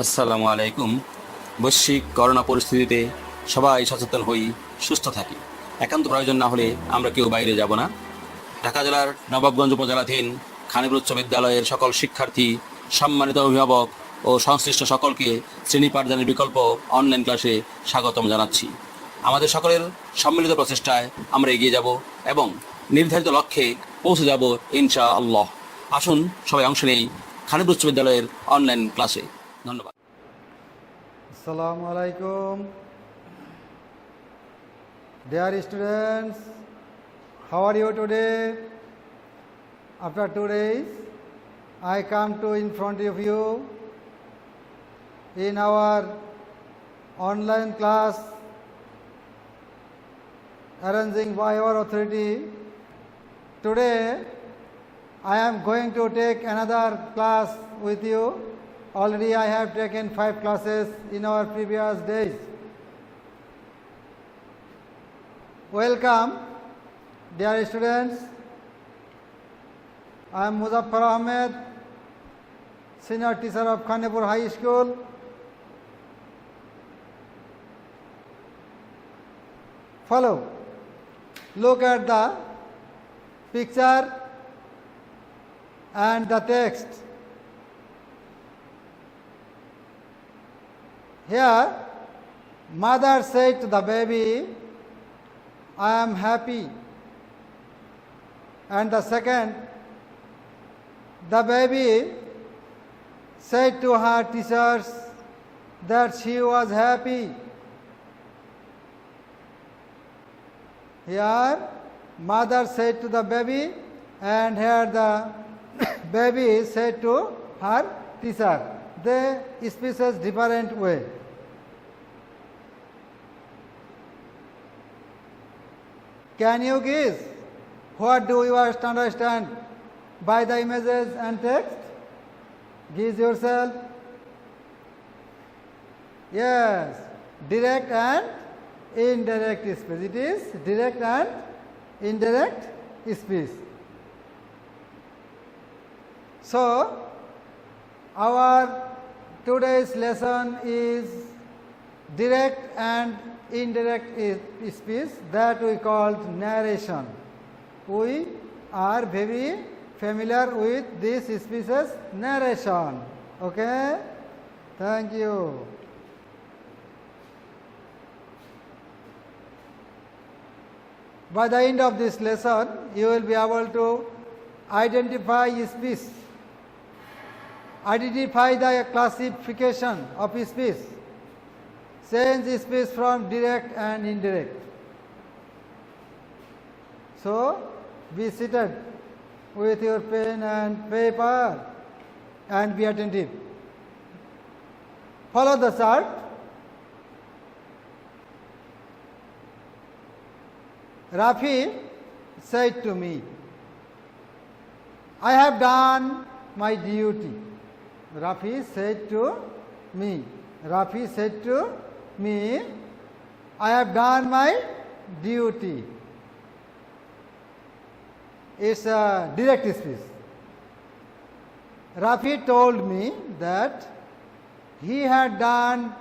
আসসালামু আলাইকুম। বৈশ্বিক করোনা পরিস্থিতিতে সবাই সচেতন হই, সুস্থ থাকি। একান্ত প্রয়োজন না হলে আমরা কেউ বাইরে যাব না। ঢাকা জেলার নবাবগঞ্জ উপজেলাধীন খানিপুর উচ্চ বিদ্যালয়ের সকল শিক্ষার্থী, সম্মানিত অভিভাবক ও সংশ্লিষ্ট সকলকে শ্রেণী পাঠদানের বিকল্প অনলাইন ক্লাসে স্বাগতম জানাচ্ছি। আমাদের সকলের সম্মিলিত প্রচেষ্টায় আমরা এগিয়ে যাব এবং নির্ধারিত লক্ষ্যে পৌঁছে যাব ইনশাআল্লাহ। আসুন সবাই অংশ নেই খানিপুর উচ্চ বিদ্যালয়ের অনলাইন ক্লাসে। ধন্যবাদ। Assalamu alaikum. Dear students, how are you today? After 2 days, I come to in front of you in our online class arranging by our authority. Today, I am going to take another class with you. Already I have taken 5 classes in our previous days. Welcome, dear students. I am Muzaffar Ahmed, senior teacher of Khanipur High School. Follow. Look at the picture and the text. Here, mother said to the baby, I am happy. And the second, the baby said to her teachers that she was happy. Here, mother said to the baby, and here the baby said to her teacher. They speak as different way. Can you guess what do you understand by the images and text? Guess yourself. Yes, direct and indirect speech. It is direct and indirect speech. So, our today's lesson is direct and indirect speech that we called narration. We are very familiar with this speech as narration. Okay? Thank you. By the end of this lesson, you will be able to identify speech, identify the classification of speech, change speech from direct and indirect. So, be seated with your pen and paper and be attentive. Follow the chart. Rafi said to me, I have done my duty. Rafi said to me, Rafi said to me, I have done my duty. It's a direct speech. Rafi told me that he had done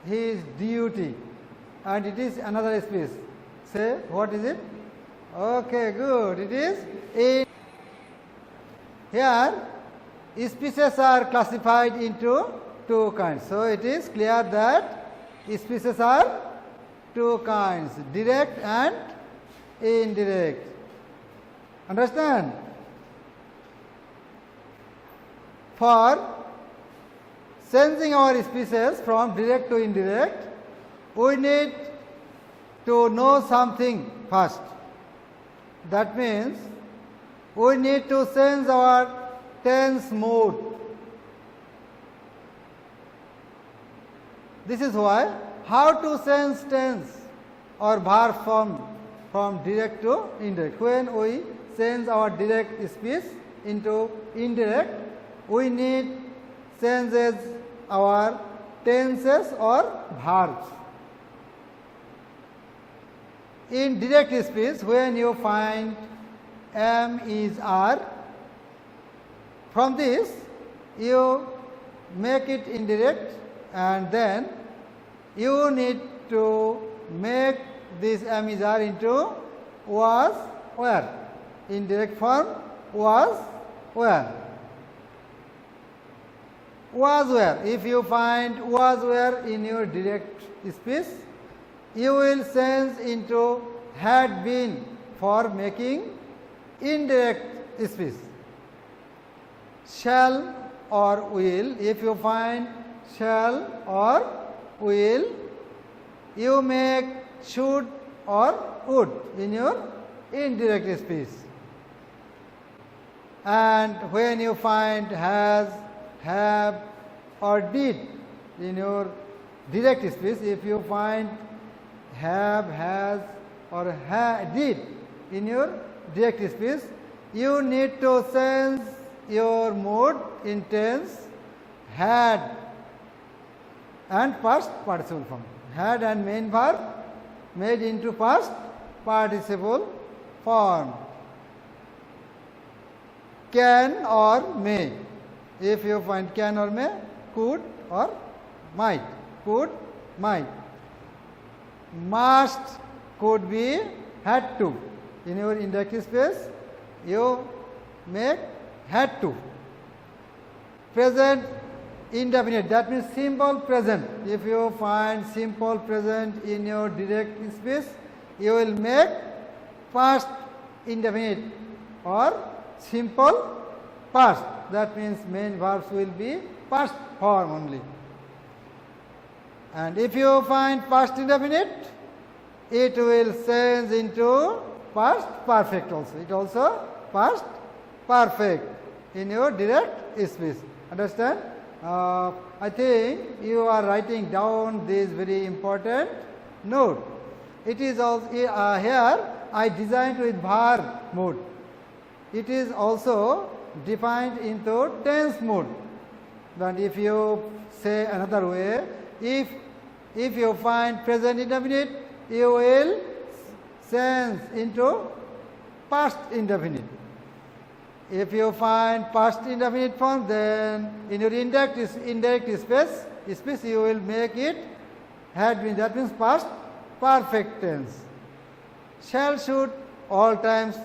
his duty, and it is another speech. Say, what is it? Okay, good. It is in. Here, speeches are classified into 2 kinds. So, it is clear that speeches are 2 kinds, direct and indirect. Understand? For changing our speeches from direct to indirect, we need to know something first. That means we need to change our tense mode. This is why how to change tense or verb form from direct to indirect. When we change our direct speech into indirect, we need changes our tenses or verbs. In direct speech, when you find am, is, are, from this you make it indirect, and then you need to make this am is are into was were. Indirect form was were. Was were. If you find was were in your direct speech, you will change into had been for making indirect speech. Shall or will. If you find shall or will, you make should or would in your indirect speech. And when you find has, have or did in your direct speech, if you find have, has or did in your direct speech, you need to change your mode in tense had and past participle form. Had and main verb made into past participle form. Can or may. If you find can or may, could or might. Could, might. Must could be had to. In your indirect space, you make had to. Present indefinite, that means simple present. If you find simple present in your direct space, you will make past indefinite or simple past. That means main verbs will be past form only. And if you find past indefinite, it will change into past perfect also. It also past perfect in your direct speech. Understand? I think you are writing down this very important note. It is also here I designed with var mode. It is also defined into tense mode. But if you say another way, if you find present indefinite, you will change into past indefinite. If you find past indefinite form, then in your indirect space you will make it had been, that means past perfect tense. Shall, should, all times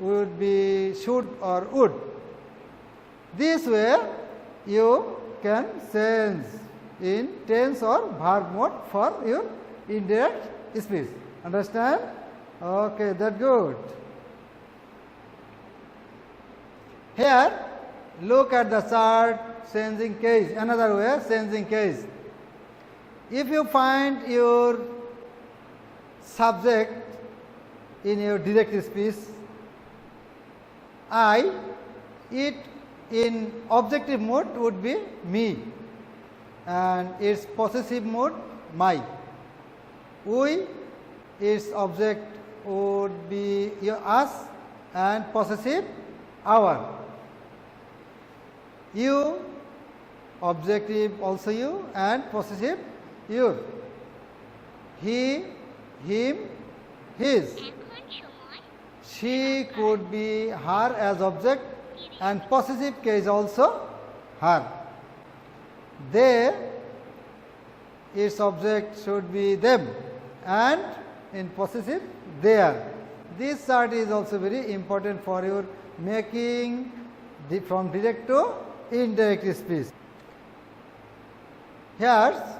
would be should or would. This way you can change in tense or verb mode for your indirect speech. Understand? Okay, that's good. Here, look at the chart changing case. Another way, changing case. If you find your subject in your direct speech, I, it in objective mode would be me, and its possessive mode my. We, its object would be us, and possessive our. You, objective also you, and possessive your. He, him, his. She could be her as object, and possessive case also her. They, its object should be them, and in possessive their. This chart is also very important for your making from direct to indirect speech. Here,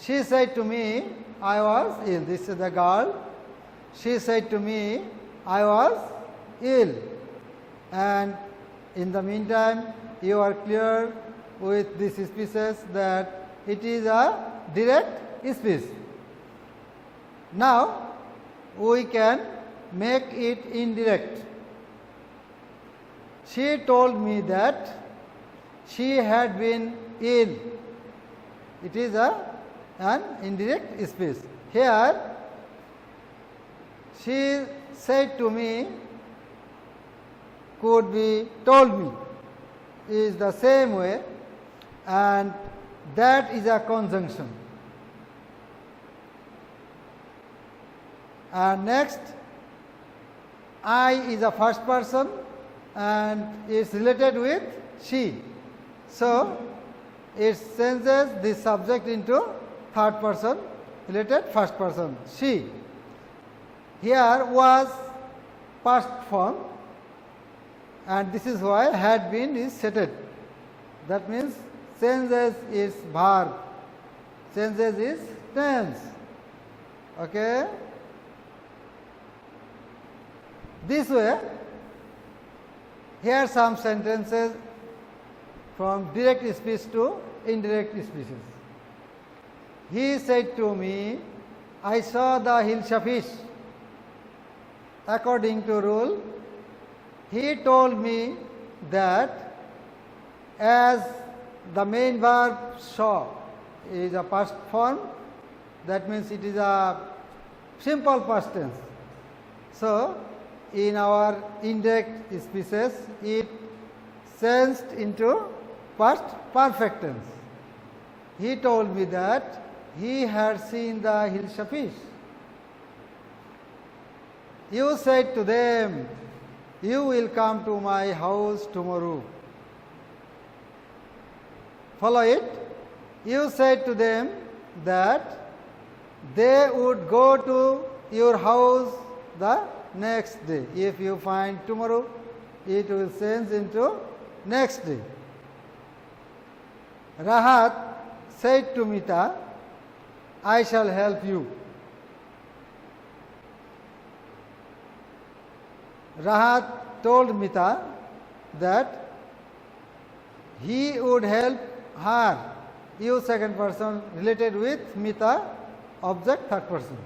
she said to me, I was ill. This is the girl. She said to me, I was ill. And in the meantime, you are clear with these speeches that it is a direct speech. Now, we can make it indirect. She told me that she had been ill. It is an indirect speech. Here, she said to me, could be told me, is the same way, and that is a conjunction. And next, I is a first person and is related with she. So, it changes the subject into third person related first person, she. Here was past form, and this is why had been is settled. That means changes its verb, changes its tense. Okay. This way, here some sentences from direct speech to indirect speeches. He said to me, I saw the Hilsa fish. According to rule, he told me that as the main verb saw is a past form, that means it is a simple past tense. So, in our indirect speeches, it changed into past perfect tense. He told me that he had seen the Hilsa fish. You said to them, you will come to my house tomorrow. Follow it. You said to them that they would go to your house the next day. If you find tomorrow, it will change into next day. Rahat said to Mita, I shall help you. Rahat told Mita that he would help her. You second person related with Mita, object third person.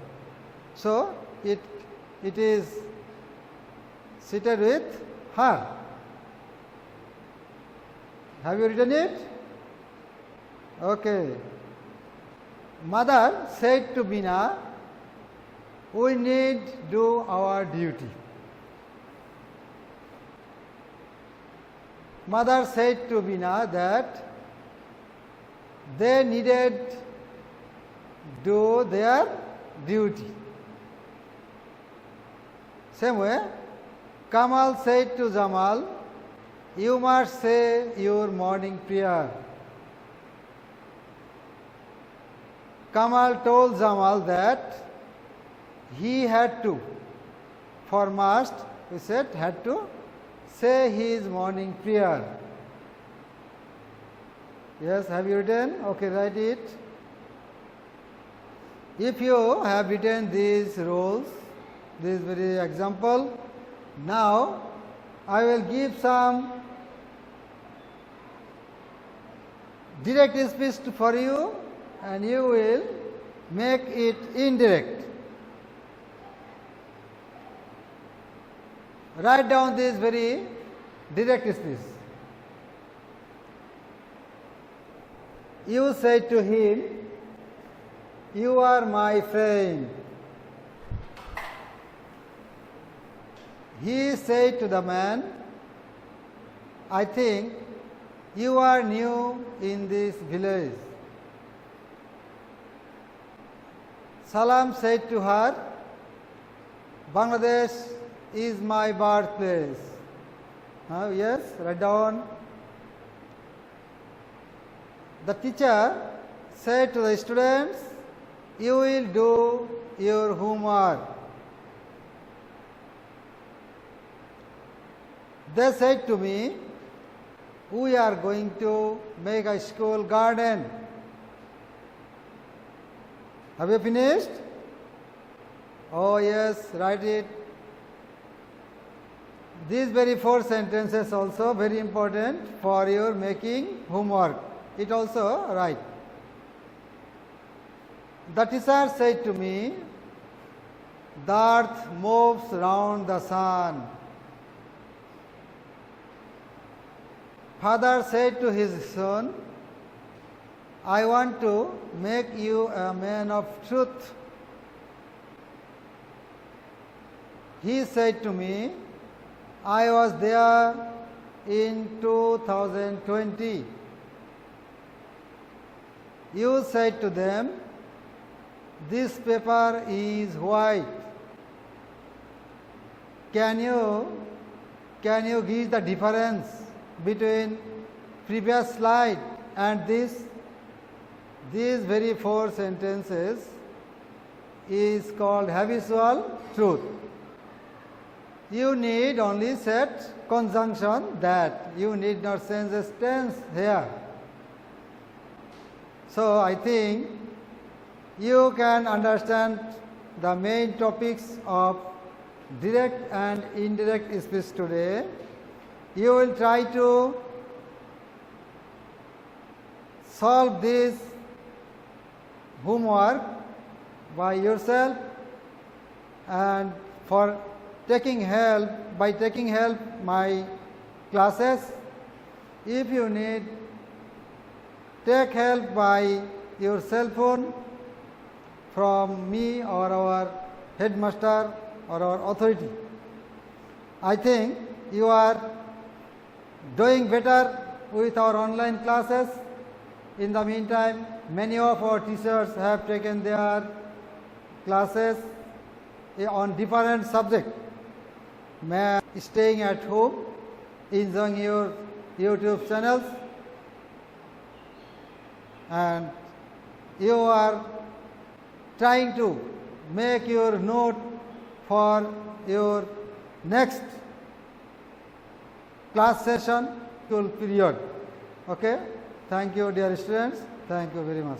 So it is seated with her. Have you written it? Okay. Mother said to Bina, we need do our duty. Mother said to Bina that they needed do their duty. Same way, Kamal said to Jamal, you must say your morning prayer. Kamal told Jamal that he had to, for must, he said, had to say his morning prayer. Yes, have you written? Okay, write it. If you have written these rules, this very example, now I will give some direct speech for you and you will make it indirect. Write down this very direct speech. You say to him, you are my friend. He said to the man, I think you are new in this village. Salam said to her, Bangladesh is my birthplace. Yes, write down. The teacher said to the students, you will do your homework. They said to me, we are going to make a school garden. Have you finished? Oh yes, write it. These very 4 sentences also very important for your making homework. It also write. The teacher said to me, the earth moves round the sun. Father said to his son, I want to make you a man of truth. He said to me, I was there in 2020. You said to them, this paper is white. Can you give the difference between previous slide and these very 4 sentences is called habitual truth. You need only set conjunction that. You need not change the tense here. So I think you can understand the main topics of direct and indirect speech today. You will try to solve this homework by yourself, and for taking help my classes. If you need, take help by your cell phone from me or our headmaster or our authority. I think you are doing better with our online classes. In the meantime, many of our teachers have taken their classes on different subjects. Staying at home, enjoying your YouTube channels, and you are trying to make your note for your next class session period. Okay? Thank you, dear students. Thank you very much.